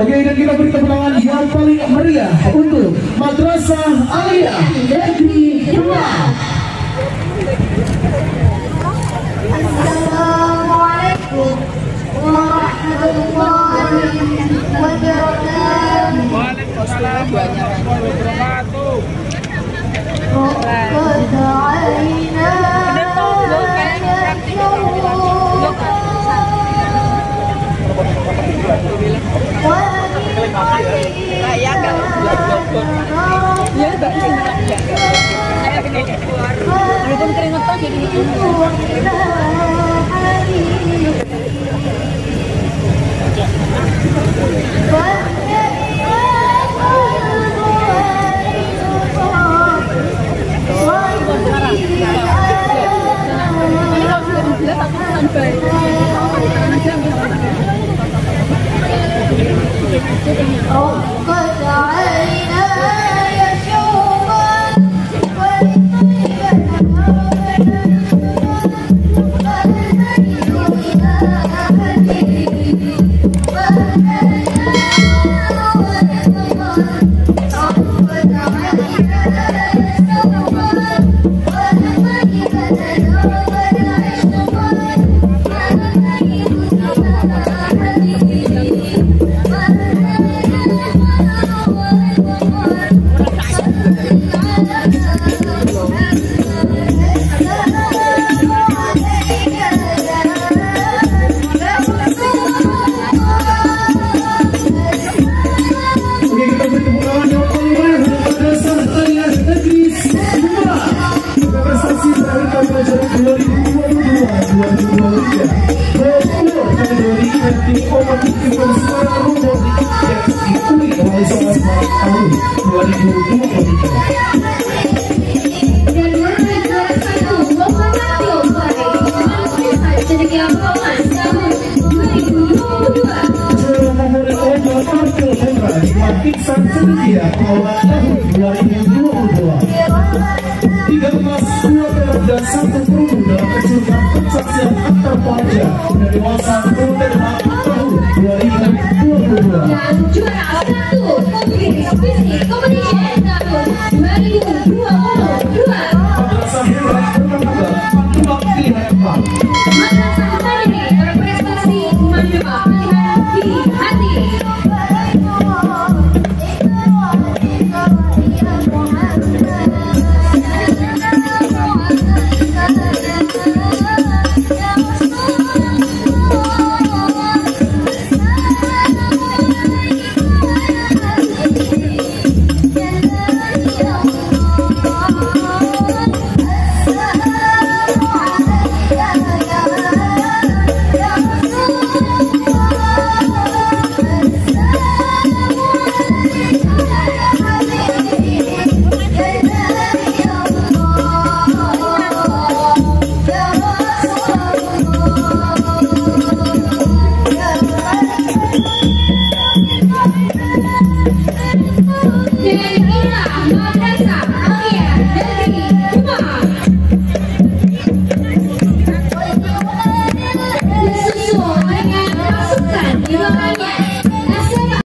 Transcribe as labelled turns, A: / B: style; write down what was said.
A: Oke, dan kita beri tepuk tangan yang paling meriah untuk Madrasah Aliyah Negeri 2.
B: Assalamualaikum warahmatullahi wabarakatuh.
C: Waalaikumsalam warahmatullahi wabarakatuh.
A: Dan satu perunggu dalam kejuaraan persaksian antar pelajar dari dewasa 10 tahun 2022.
B: Dan juara satu English Business Competition tahun 2022.
A: Madrasah Herat berkemudah Manduak Pilihan 4.
B: Madrasah Madani berprestasi Manduak Pilihan di hati. Dengan inilah